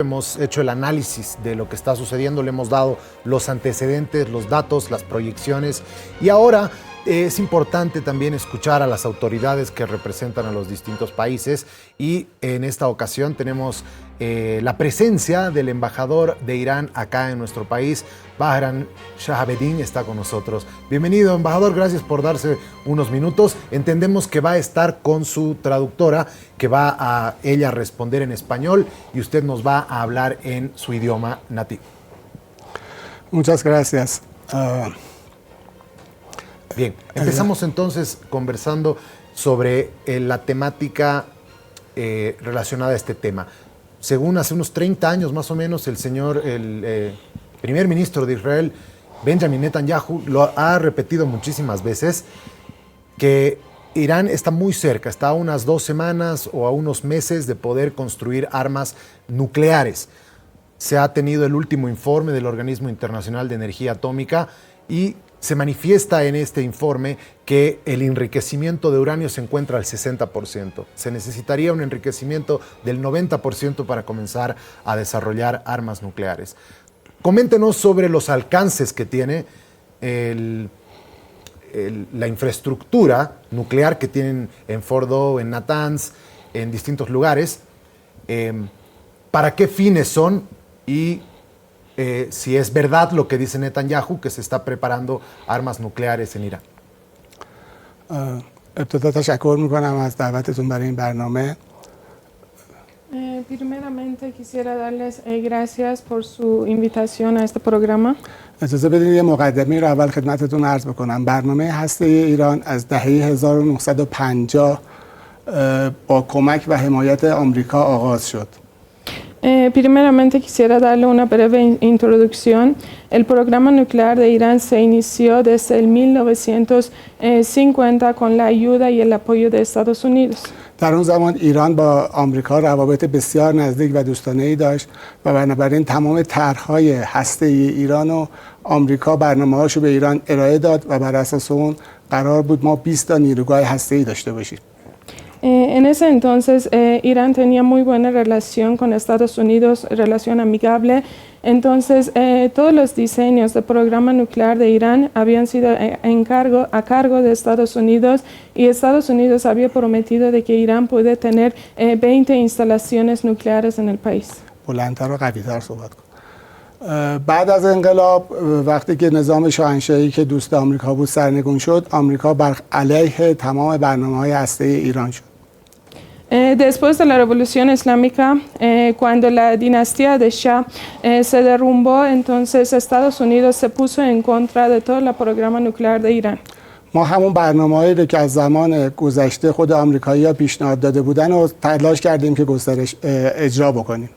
Hemos hecho el análisis de lo que está sucediendo, le hemos dado los antecedentes, los datos, las proyecciones y ahora es importante también escuchar a las autoridades que representan a los distintos países y en esta ocasión tenemos la presencia del embajador de Irán acá en nuestro país, Bahram Shahabedin, está con nosotros. Bienvenido, embajador, gracias por darse unos minutos. Entendemos que va a estar con su traductora, que va a ella responder en español y usted nos va a hablar en su idioma nativo. Muchas gracias. Bien, empezamos entonces conversando sobre la temática relacionada a este tema. Según hace unos 30 años más o menos, el primer ministro de Israel, Benjamin Netanyahu, lo ha repetido muchísimas veces, que Irán está muy cerca, está a unas 2 semanas o a unos meses de poder construir armas nucleares. Se ha tenido el último informe del Organismo Internacional de Energía Atómica y se manifiesta en este informe que el enriquecimiento de uranio se encuentra al 60%. Se necesitaría un enriquecimiento del 90% para comenzar a desarrollar armas nucleares. Coméntenos sobre los alcances que tiene la infraestructura nuclear que tienen en Fordo, en Natanz, en distintos lugares. ¿Para qué fines son? Y si es verdad lo que dice Netanyahu, que se está preparando armas nucleares en Irán. ابتدا تشکر میکنم از دعوتتون برای این برنامه. Primeramente quisiera darles gracias por su invitación a este programa. اجازه بدید یه مقدمه رو اول خدمتتون عرض بکنم. برنامه هسته ایران از دهه 1950 با کمک و حمایت آمریکا آغاز شد. Primeramente quisiera darle una breve introducción. El programa nuclear de Irán se inició desde el 1950 con la ayuda y el apoyo de Estados Unidos. در اون زمان ایران با آمریکا روابط بسیار نزدیک و دوستانه‌ای داشت و بنابراین تمام طرح‌های هسته‌ای ایران و آمریکا برنامه‌هاشو به ایران ارائه داد و بر اساس اون قرار بود ما 20 تا نیروگاه هسته‌ای داشته باشیم. En ese entonces, Irán tenía muy buena relación con Estados Unidos, relación amigable. Entonces, todos los diseños del programa nuclear de Irán habían sido a cargo de Estados Unidos y Estados Unidos había prometido de que Irán puede tener 20 instalaciones nucleares en el país. بلندتر و قوی‌تر صحبت کن. بعد از انقلاب وقتی که نظام شاهنشاهی که دوست آمریکا بود سرنگون شد، آمریکا بر علیه تمام برنامه‌های هسته‌ای ایران شد. Después de la Revolución Islámica, cuando la dinastía de Shah se derrumbó, entonces Estados Unidos se puso en contra de todo el programa nuclear de Irán. ما همون برنامه‌هایی رو که از زمان گذشته خود آمریکایی‌ها پیشنهاد داده بودن و تلاش کردیم که گسترش اجرا بکنیم.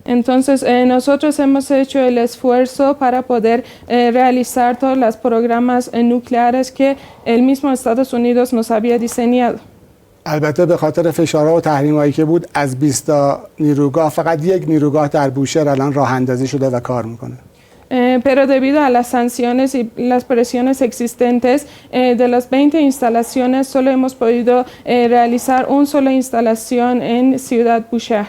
Entonces, nosotros hemos hecho el esfuerzo para poder realizar todos los programas nucleares que el mismo Estados Unidos nos había diseñado. البته به خاطر فشارها و تحریم‌هایی که بود از 20 تا نیروگاه فقط یک نیروگاه در بوشهر الان راه اندازی شده و کار میکنه. Pero debido a las sanciones y las presiones existentes, de las 20 instalaciones solo hemos podido realizar una sola instalación en Ciudad Bushehr.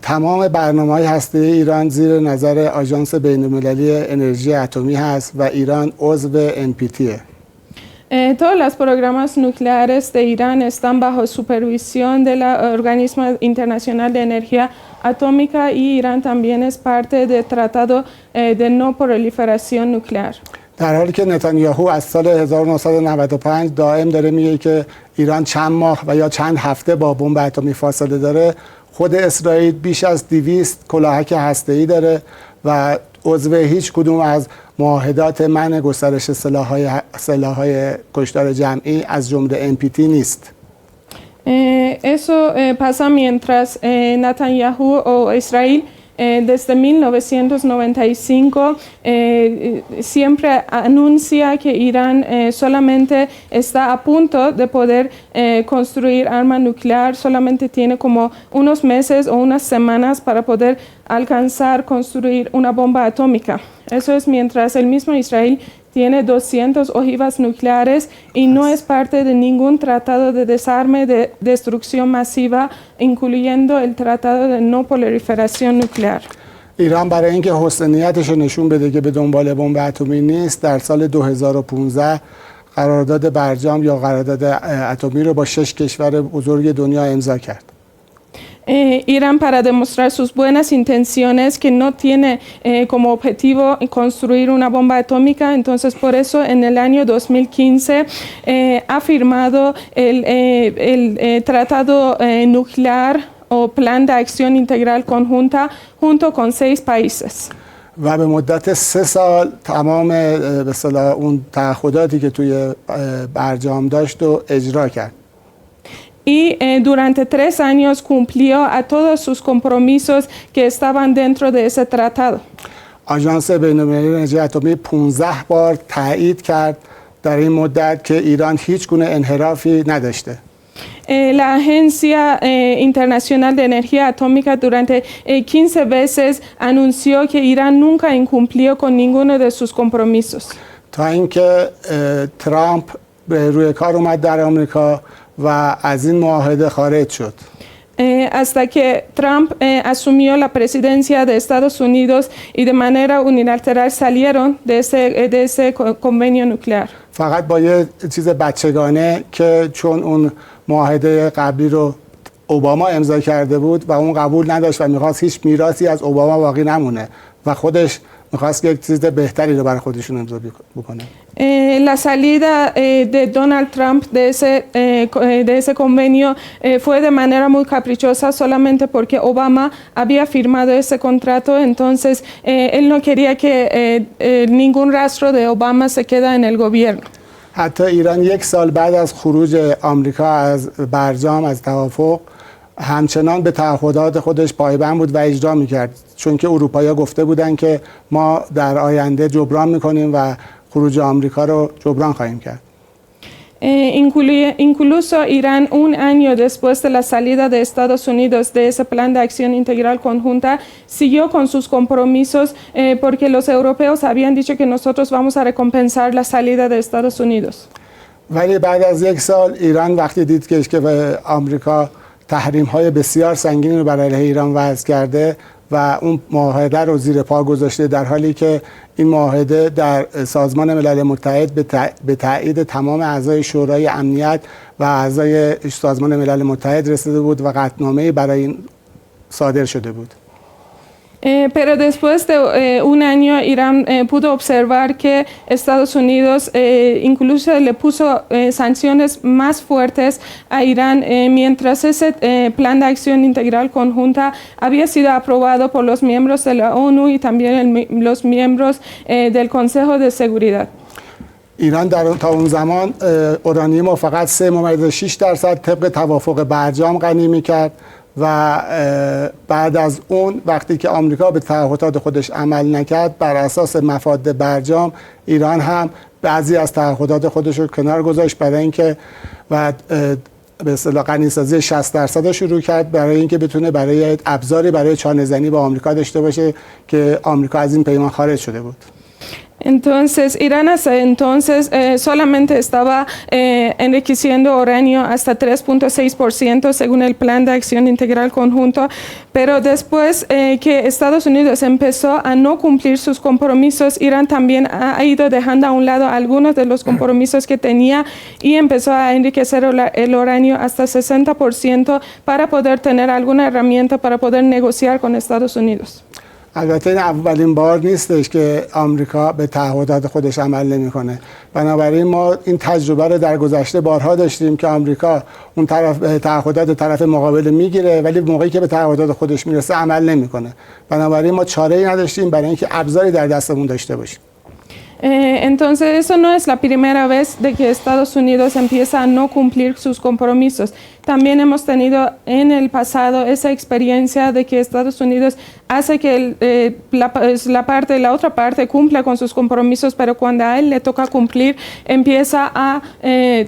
تمام برنامه‌های هسته‌ای ایران زیر نظر آژانس بین‌المللی انرژی اتمی هست و ایران عضو NPT. Todos los programas nucleares de Irán están bajo supervisión del Organismo Internacional de Energía Atómica y Irán también es parte del Tratado de No Proliferación Nuclear. در حالی که نتانیاهو از سال 1995 دائم داره میگه که ایران چند ماه و یا چند هفته با بمب اتمی فاصله داره، خود اسرائیل بیش از 200 کلاهک هسته‌ای داره و عضو هیچ کدوم از معاهدات منع گسترش سلاح‌های کشتار جمعی از جمله NPT نیست. Eso pasa mientras Netanyahu o Israel desde 1995 siempre anuncia que Irán solamente está a punto de poder construir arma nuclear, solamente tiene como unos meses o unas semanas para poder alcanzar construir una bomba atómica. Eso es mientras el mismo Israel tiene 200 ojivas nucleares y no es parte de ningún tratado de desarme de destrucción masiva, incluyendo el tratado de no proliferación nuclear. ایران برای اینکه حسنیتش رو نشون بده که به دنبال بمب اتمی نیست، در سال 2015 قرارداد برجام یا قرارداد اتمی رو با 6 کشور بزرگ دنیا امضا کرد. Irán, para demostrar sus buenas intenciones, que no tiene como objetivo construir una bomba atómica, entonces por eso en el año 2015 ha firmado el tratado nuclear o plan de acción integral conjunta junto con 6 países. و به مدت 3 سال تمام به اصطلاح اون تعهداتی که توی برجام داشت و اجرا کرد. Y durante 3 años cumplió a todos sus compromisos que estaban dentro de ese tratado. آژانس بین‌المللی انرژی اتمی 15 بار تایید کرد در این مدت که ایران هیچ گونه انحرافی نداشته. La Agencia Internacional de Energía Atómica durante 15 veces anunció que Irán nunca incumplió con ninguno de sus compromisos. تا اینکه ترامپ به روی کار اومد در آمریکا و از این معاهده خارج شد. Hasta que Trump asumió la presidencia de Estados Unidos y de manera unilateral salieron de ese convenio nuclear. فقط با یه چیز بچگانه که چون اون معاهده قبلی رو اوباما امضا کرده بود و اون قبول نداشت و میخواست هیچ میراثی از اوباما باقی نمونه و خودش میخواست یک چیز بهتری رو برای خودشون امضا بکنه. La salida de Donald Trump de ese convenio fue de manera muy caprichosa solamente porque Obama había firmado ese contrato, entonces él no quería que ningún rastro de Obama se queda en el gobierno. حتی ایران 1 سال بعد از خروج آمریکا از برجام از توافق همچنان به تعهدات خودش پایبند بود و اجرا میکرد، چون که اروپایی‌ها گفته بودن که ما در آینده جبران میکنیم و خروج آمریکا رو جبران خواهیم کرد. Incluso Irán, un año después de la salida de Estados Unidos de ese plan de acción integral conjunta, siguió con sus compromisos porque los europeos habían dicho que nosotros vamos a recompensar la salida de Estados Unidos. ولی بعد از 1 سال ایران وقتی دید که به آمریکا تحریم‌های بسیار سنگینی رو بر علیه ایران وضع کرده و اون معاهده رو زیر پا گذاشته، در حالی که این معاهده در سازمان ملل متحد به تایید تمام اعضای شورای امنیت و اعضای سازمان ملل متحد رسیده بود و قطعنامه‌ای برای این صادر شده بود. Pero después de un año, Irán pudo observar que Estados Unidos incluso le puso sanciones más fuertes a Irán, mientras ese plan de acción integral conjunta había sido aprobado por los miembros de la ONU y también los miembros del Consejo de Seguridad. ایران تا اون زمان اورانیوم رو فقط 3.6% طبق توافق برجام غنی می‌کرد و بعد از اون وقتی که آمریکا به تعهدات خودش عمل نکرد، بر اساس مفاد برجام ایران هم بعضی از تعهدات خودش رو کنار گذاشت برای اینکه و به اصطلاح غنیسازی 60% رو شروع کرد برای اینکه بتونه برای ابزاری برای چانه‌زنی با آمریکا داشته باشه که آمریکا از این پیمان خارج شده بود. Entonces, Irán hasta entonces solamente estaba enriqueciendo uranio hasta 3.6% según el Plan de Acción Integral Conjunto, pero después que Estados Unidos empezó a no cumplir sus compromisos, Irán también ha ido dejando a un lado algunos de los compromisos que tenía y empezó a enriquecer el uranio hasta 60% para poder tener alguna herramienta para poder negociar con Estados Unidos. البته این اولین بار نیستش که آمریکا به تعهدات خودش عمل نمیکنه. بنابراین ما این تجربه رو در گذشته بارها داشتیم که آمریکا اون تعهدات طرف مقابل میگیره ولی موقعی که به تعهدات خودش میرسه عمل نمیکنه. بنابراین ما چاره‌ای نداشتیم برای اینکه ابزاری در دستمون داشته باشیم. Entonces, eso no es la primera vez de que Estados Unidos empieza a no cumplir sus compromisos. También hemos tenido en el pasado esa experiencia de que Estados Unidos hace que la otra parte cumpla con sus compromisos, pero cuando a él le toca cumplir, empieza a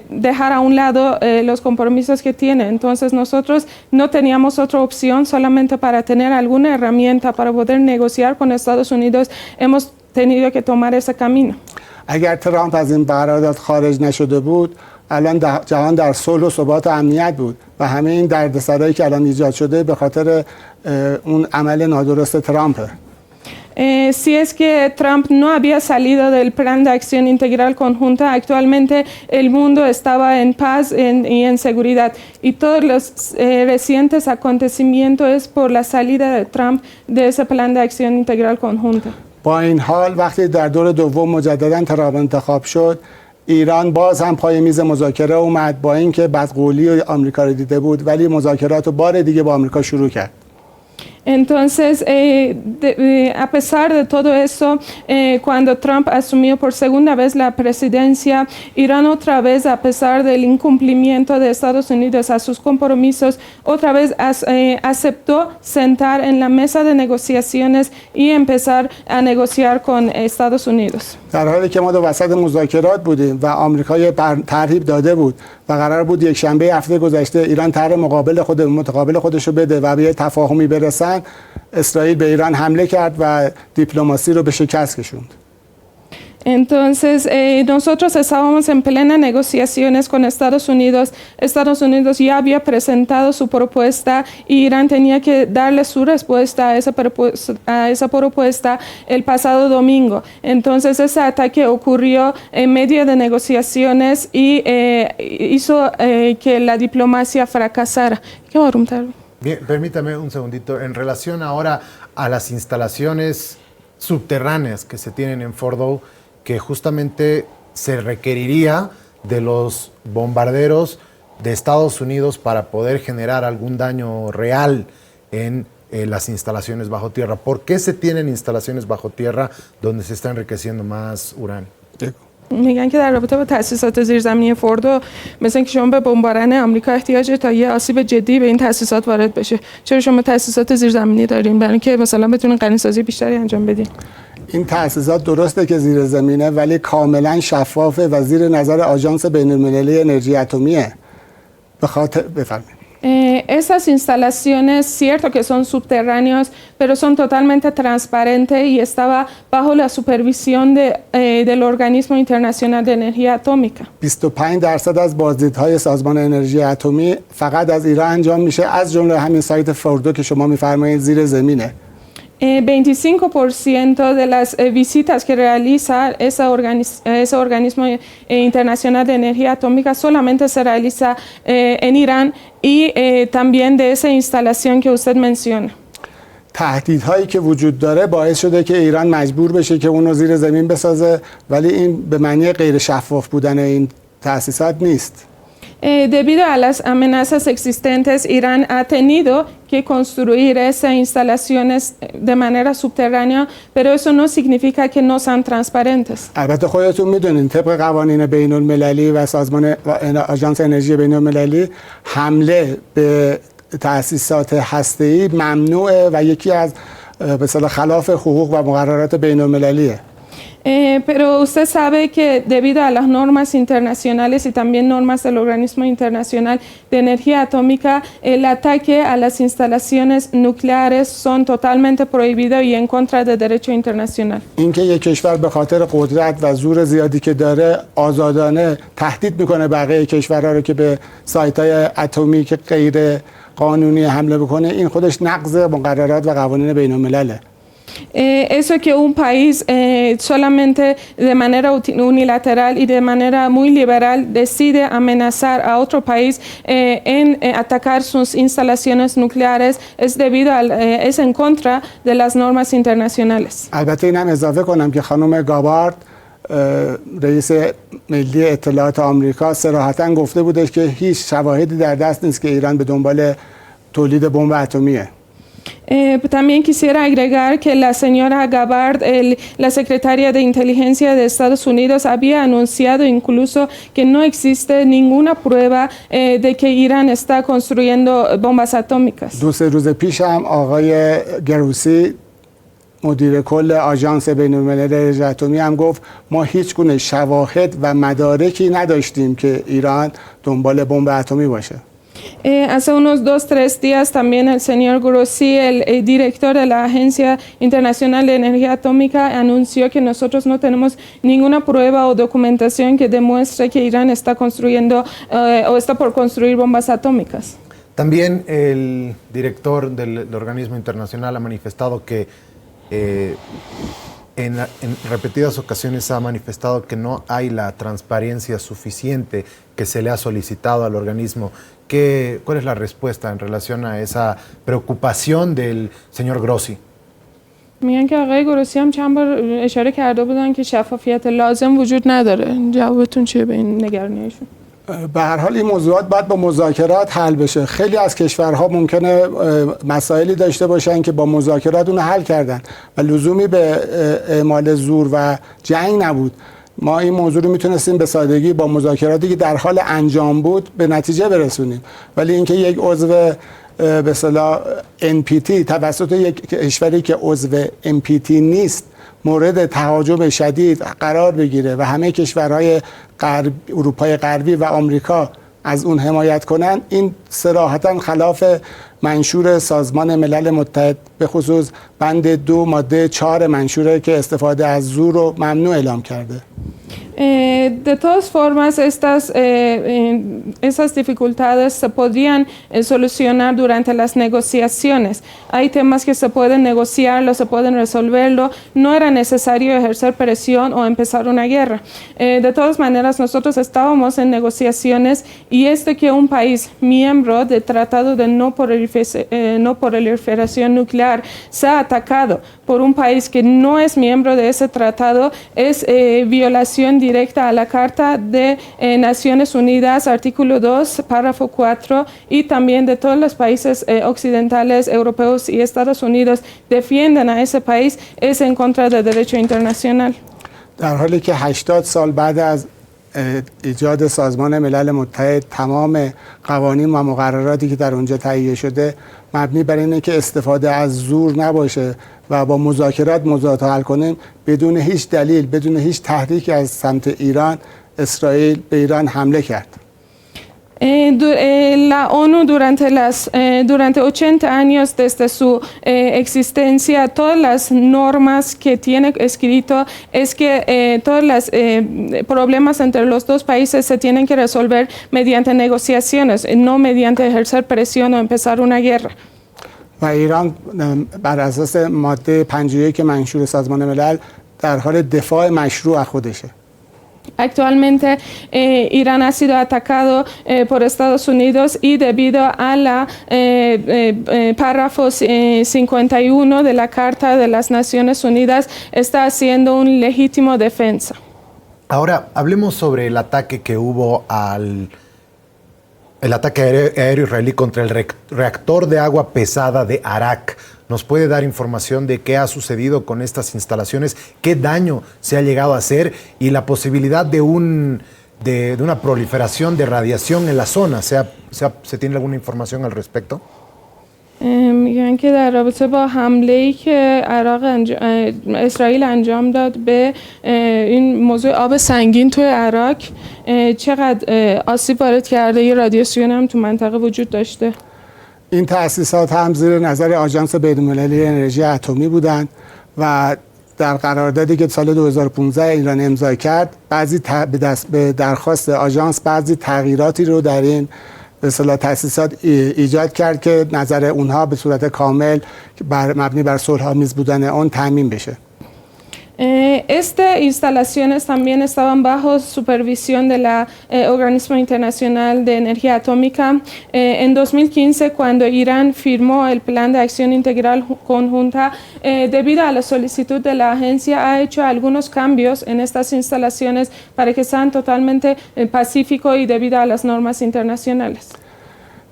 dejar a un lado los compromisos que tiene. Entonces, nosotros no teníamos otra opción solamente para tener alguna herramienta para poder negociar con Estados Unidos. Hemos tenido que tomar ese camino. اگر ترامپ از این قرارداد خارج نشده بود الان جهان در صلح و ثبات و امنیت بود و همه این دردسرایی که الان ایجاد شده به خاطر اون عمل نادرست ترامپه. Si es que Trump no había salido del plan de acción integral conjunta, actualmente el mundo estaba en paz y en seguridad. Y todos los recientes acontecimientos es por la salida de Trump de ese plan de acción integral conjunta. با این حال وقتی در دور دوم مجددا ترامپ انتخاب شد ایران باز هم پای میز مذاکره اومد با اینکه بدقولی آمریکا رو دیده بود ولی مذاکرات رو بار دیگه با آمریکا شروع کرد. Entonces, a pesar de todo eso, cuando Trump asumió por segunda vez la presidencia, Irán otra vez, a pesar del incumplimiento de Estados Unidos a sus compromisos, otra vez aceptó sentar en la mesa de negociaciones y empezar a negociar con Estados Unidos. در حالی که ما در وسط مذاکرات بودیم و آمریکا یه ترتیب داده بود و قرار بود یک شنبه هفته گذشته ایران طرح متقابل خودش رو بده و به یه تفاهمی برسن، اسرائیل به ایران حمله کرد و دیپلماسی رو به شکست کشوند. Entonces, nosotros estábamos en plena negociaciones con Estados Unidos. Estados Unidos ya había presentado su propuesta y Irán tenía que darle su respuesta a esa propuesta el pasado domingo. Entonces, ese ataque ocurrió en medio de negociaciones y hizo que la diplomacia fracasara. Bien, permítame un segundito. En relación ahora a las instalaciones subterráneas que se tienen en Fordo, que justamente se requeriría de los bombarderos de Estados Unidos para poder generar algún daño real en las instalaciones bajo tierra. ¿Por qué se tienen instalaciones bajo tierra donde se está enriqueciendo más uranio? میگن که در رابطه با تأسیسات زیرزمینی فوردو مثل اینکه شما به بمباران آمریکا احتیاج تا یه آسیب جدی به این تأسیسات وارد بشه. چرا شما تأسیسات زیرزمینی دارین برای اینکه مثلا بتونین غنیسازی بیشتری انجام بدین؟ این تأسیسات درسته که زیر زمینه ولی کاملا شفافه و زیر نظر آژانس بین‌المللی انرژی اتمیه. به خاطر بفرمایید. Esas instalaciones, cierto que son subterráneos, pero son totalmente transparentes y estaba bajo la supervisión del Organismo Internacional de Energía Atómica. 25% از بازدیدهای سازمان انرژی اتمی فقط از ایران انجام میشه، از جمله همین سایت فوردو که شما میفرمایید زیر زمینه. 25% de las visitas que realiza ese organismo internacional de energía atómica solamente se realiza en Irán y también de esa instalación que usted menciona. تهدیدهایی که وجود داره باعث شده که ایران مجبور بشه که اون رو زیر زمین بسازه ولی این به معنی غیر شفاف بودن این تأسیسات نیست. Debido a las amenazas existentes, Irán ha tenido que construir esas instalaciones de manera subterránea, pero eso no significa que no sean transparentes. البته خودتون میدونین طبق قوانین بین المللی و سازمان آژانس انرژی بین المللی حمله به تأسیسات هسته‌ای ممنوعه و یکی از به اصطلاح خلاف حقوق و مقررات بین المللیه. Pero usted sabe que debido a las normas internacionales y también normas del Organismo Internacional de Energía Atómica, el ataque a las instalaciones nucleares son totalmente prohibidos y en contra del derecho internacional. اینکه یک کشور به خاطر قدرت و زور زیادی که داره آزادانه تهدید میکنه بقیه کشورها رو که به سایت‌های اتمی که غیر قانونی حمله بکنه، این خودش نقض مقررات و قوانین بین‌الملله. Eso que un país solamente de manera unilateral y de manera muy liberal decide amenazar a otro país en atacar sus instalaciones nucleares es en contra de las normas internacionales. البته اینم اضافه کنم که خانم گابارد رئیس ملی اطلاعات آمریکا صراحتاً گفته بودش که هیچ شواهدی در دست نیست که ایران به دنبال تولید بمب اتمیه. También quisiera agregar que la señora Gabbard, la secretaria de Inteligencia de Estados Unidos, había anunciado incluso que no existe ninguna prueba de que Irán está construyendo bombas atómicas. 2 روز پیش هم آقای گروسی مدیر کل آژانس بین‌المللی انرژی اتمی هم گفت ما هیچ گونه شواهد و مدارکی نداشتیم که ایران دنبال بمب اتمی باشه. Hace unos 2-3 días también el señor Grossi, el director de la Agencia Internacional de Energía Atómica, anunció que nosotros no tenemos ninguna prueba o documentación que demuestre que Irán está construyendo o está por construir bombas atómicas. También el director del organismo internacional ha manifestado que en repetidas ocasiones ha manifestado que no hay la transparencia suficiente que se le ha solicitado al organismo. ¿Cuál es la respuesta en relación a esa preocupación del señor Grossi? میگن که آقای گروسی هم چند بار اشاره کرده بودن که شفافیت لازم وجود نداره. جوابتون چیه به این نگرانیشون؟ به هر حال این موضوعات باید با مذاکرات حل بشه. خیلی از کشورها ممکنه مسائلی داشته باشن که با مذاکرات اون حل کردن و لزومی به اعمال زور و جنگ نبود. ما این موضوع رو میتونستیم به سادگی با مذاکراتی که در حال انجام بود به نتیجه برسونیم، ولی اینکه یک عضو به اصطلاح NPT توسط یک کشوری که عضو NPT نیست مورد تهاجم شدید قرار بگیره و همه کشورهای اروپای غربی و آمریکا از اون حمایت کنن، این صراحتاً خلاف منشور سازمان ملل متحد به خصوص بند 2 ماده 4 منشوره که استفاده از زور رو ممنوع اعلام کرده. De todas formas, esas dificultades se podrían solucionar durante las negociaciones. Hay temas que se pueden negociarlo, se pueden resolverlo. No era necesario ejercer presión o empezar una guerra. De todas maneras, nosotros estábamos en negociaciones y que un país miembro del Tratado de no proliferación nuclear sea atacado por un país que no es miembro de ese tratado es violación directa a la Carta de Naciones Unidas, artículo 2, párrafo 4, y también de todos los países occidentales, europeos y Estados Unidos defienden a ese país, es en contra del derecho internacional. در حالی که 80 سال بعد از ایجاد سازمان ملل متحد تمام قوانین و مقرراتی که در اونجا تهیه شده مبنی بر اینه که استفاده از زور نباشه و با مذاکرات موضوعات حل کنیم، بدون هیچ دلیل، بدون هیچ تحریکی از سمت ایران، اسرائیل به ایران حمله کرد. La ONU durante 80 años desde su existencia, todas las normas que tiene escrito es que todos los problemas entre los dos países se tienen que resolver mediante negociaciones, no mediante ejercer presión o empezar una guerra. و ایران بر اساس ماده 51 منشور سازمان ملل در حال دفاع مشروع از خودشه. Actualmente Irán ha sido atacado por Estados Unidos y debido a la párrafo 51 de la Carta de las Naciones Unidas está haciendo un legítimo defensa. Ahora hablemos sobre el ataque que hubo el ataque aéreo israelí contra el reactor de agua pesada de Arak. ¿Nos puede dar información de qué ha sucedido con estas instalaciones? ¿Qué daño se ha llegado a hacer? Y la posibilidad de una proliferación de radiación en la zona. ¿Se tiene alguna información al respecto? میگن که در رابطه با حمله‌ای که اسرائیل انجام داد به این موضوع آب سنگین توی عراق چقدر آسیب وارد کرده، یه رادیاسیون هم تو منطقه وجود داشته. این تأسیسات هم زیر نظر آژانس بین‌المللی انرژی اتمی بودند و در قراردادی که سال 2015 ایران امضا کرد به درخواست آژانس بعضی تغییراتی رو در این به اصطلاح تأسیسات ایجاد کرد که نظر اونها به صورت کامل مبنی بر صلح‌آمیز بودن اون تامین بشه. Estas instalaciones también estaban bajo supervisión de la Organismo Internacional de Energía Atómica. En 2015, cuando Irán firmó el Plan de Acción Integral Conjunta, debido a la solicitud de la agencia, ha hecho algunos cambios en estas instalaciones para que sean totalmente pacíficos y debido a las normas internacionales.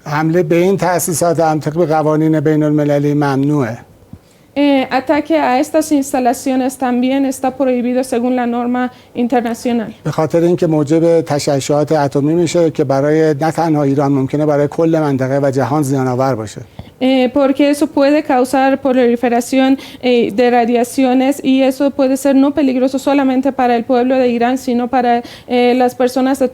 حمله به این تأسیسات هم طبق قوانین بین‌المللی ممنوعه. Ataque a estas instalaciones también está prohibido según la norma internacional. به خاطر اینکه موجب تشعشعات اتمی میشه که برای نه تنها ایران ممکنه برای کل منطقه و جهان زیان‌آور باشه. porque eso puede causar proliferación de radiaciones y eso puede ser no peligroso solamente para el pueblo de Irán, sino para las personas de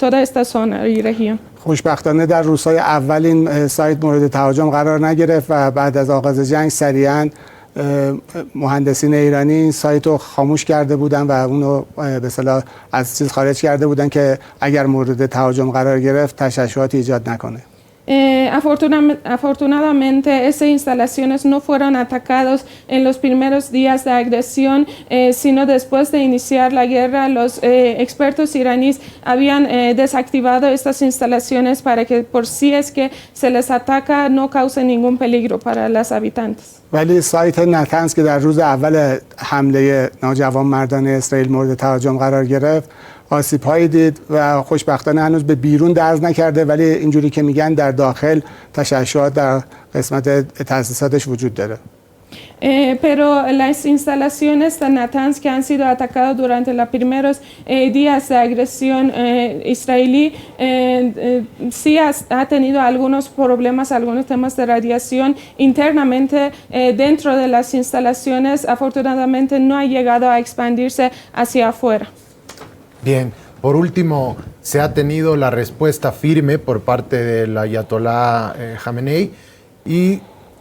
toda esta zona y región. خوشبختانه در روزهای اول این سایت مورد تهاجم قرار نگرفت و بعد از آغاز جنگ سریعاً مهندسین ایرانی این سایت رو خاموش کرده بودن و اونو به اصطلاح از چیز خارج کرده بودن که اگر مورد تهاجم قرار گرفت تشعشعاتی ایجاد نکنه. Afortunadamente, esas instalaciones no fueron atacadas en los primeros días de agresión, sino después de iniciar la guerra, los expertos iraníes habían desactivado estas instalaciones para que por si es que se les ataca no cause ningún peligro para los habitantes. ولی سایت نتنز که در روز اول حمله ناجوانمردانه اسرائیل مورد تهاجم قرار گرفت آسیب‌هایی دید و خوشبختانه هنوز به بیرون درز نکرده ولی اینجوری که میگن در داخل تشعشعات در قسمت تأسیساتش وجود داره. Pero las instalaciones de Natanz que han sido atacadas durante los primeros días de agresión israelí sí ha tenido algunos problemas, algunos temas de radiación internamente dentro de las instalaciones. Afortunadamente no ha llegado a expandirse hacia afuera. Bien, por último, se ha tenido la respuesta firme por parte del Ayatolá Jamenei y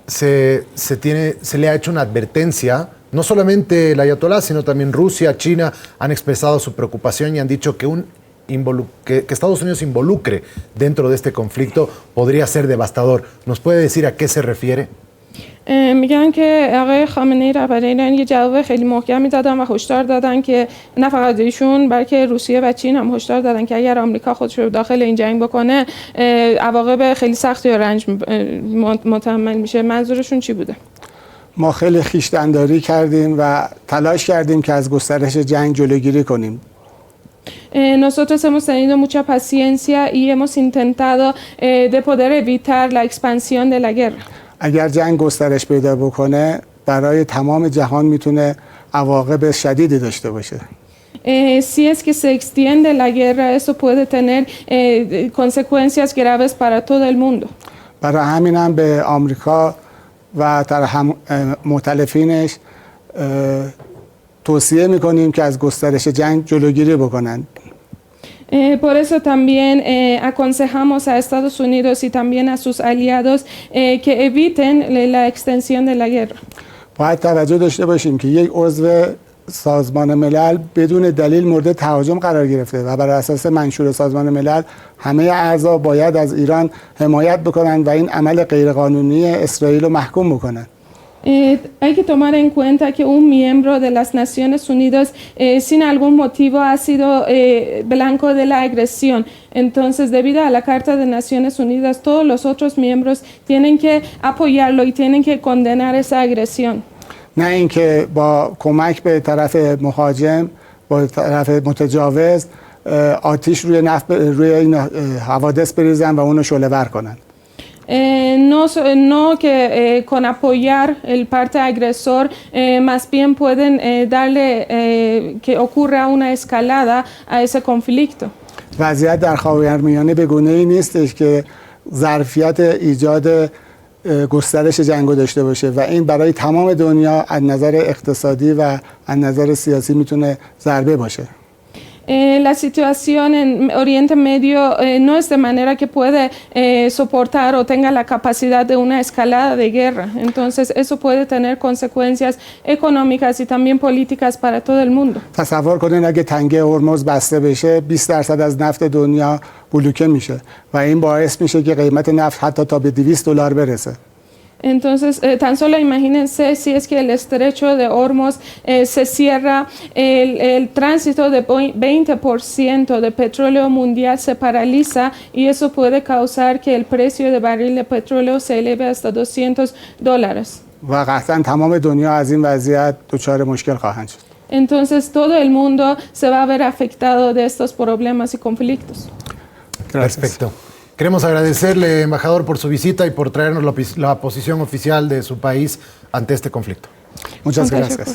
se le ha hecho una advertencia, no solamente el Ayatolá, sino también Rusia, China han expresado su preocupación y han dicho que que Estados Unidos involucre dentro de este conflicto podría ser devastador. ¿Nos puede decir a qué se refiere? میگن که آقای خامنه‌ای رهبر ایران یه جواب خیلی محکمی دادن و هشدار دادن که نه فقط ایشون بلکه روسیه و چین هم هشدار دادن که اگر آمریکا خودش رو داخل این جنگ بکنه عواقب خیلی سختی و رنج متحمل میشه. منظورشون چی بوده؟ ما خیلی خویشتن‌داری کردیم و تلاش کردیم که از گسترش جنگ جلوگیری کنیم. Nosotros hemos tenido mucha paciencia y hemos intentado de poder evitar la expansión de la guerra. اگر جنگ گسترش پیدا بکنه برای تمام جهان میتونه عواقب شدیدی داشته باشه. Si es que se extiende la guerra, eso puede tener consecuencias graves para todo el mundo. برای همین هم به آمریکا و مؤتلفینش توصیه میکنیم که از گسترش جنگ جلوگیری بکنند. Por eso también aconsejamos a Estados Unidos y también a sus aliados que eviten la extensión de la guerra. باید توجه داشته باشیم که یک عضو سازمان ملل بدون دلیل مورد تهاجم قرار گرفته و بر اساس منشور سازمان ملل همه اعضا باید از ایران حمایت بکنند و این عمل غیرقانونی اسرائیل رو محکوم بکنند. Hay que tomar en cuenta que un miembro de las Naciones Unidas sin algún motivo ha sido blanco de la agresión. Entonces, debido a la Carta de Naciones Unidas, todos los otros miembros tienen que apoyarlo y tienen que condenar esa agresión. نه اینکه با کمک به طرف مهاجم با طرف متجاوز آتش روی این حوادث بریزن و اونو شعله‌ور کنن. No que con apoyar el parte agresor, más bien pueden darle que ocurra una escalada a ese conflicto. وضعیت در خاورمیانه به گونه‌ای نیستش که ظرفیت ایجاد گسترش جنگ داشته باشه و این برای تمام دنیا از نظر اقتصادی و از نظر سیاسی میتونه ضربه باشه. La situación en Oriente Medio no es de manera que puede soportar o tenga la capacidad de una escalada de guerra. Entonces eso puede tener consecuencias económicas y también políticas para todo el mundo. تصور کنین اگه تنگه هرمز بسته بشه 20% از نفت دنیا بلوکه میشه و این باعث میشه که قیمت نفت حتی تا به $200 برسه. Entonces, tan solo imagínense si es que el estrecho de Hormuz se cierra, el tránsito de 20% de petróleo mundial se paraliza y eso puede causar que el precio de barril de petróleo se eleve hasta $200. و قطعا تمام دنیا از این وضعیت دچار مشکل خواهند شد. Entonces, todo el mundo se va a ver afectado de estos problemas y conflictos. Perfecto. Queremos agradecerle, embajador, por su visita y por traernos la posición oficial de su país ante este conflicto. Muchas gracias.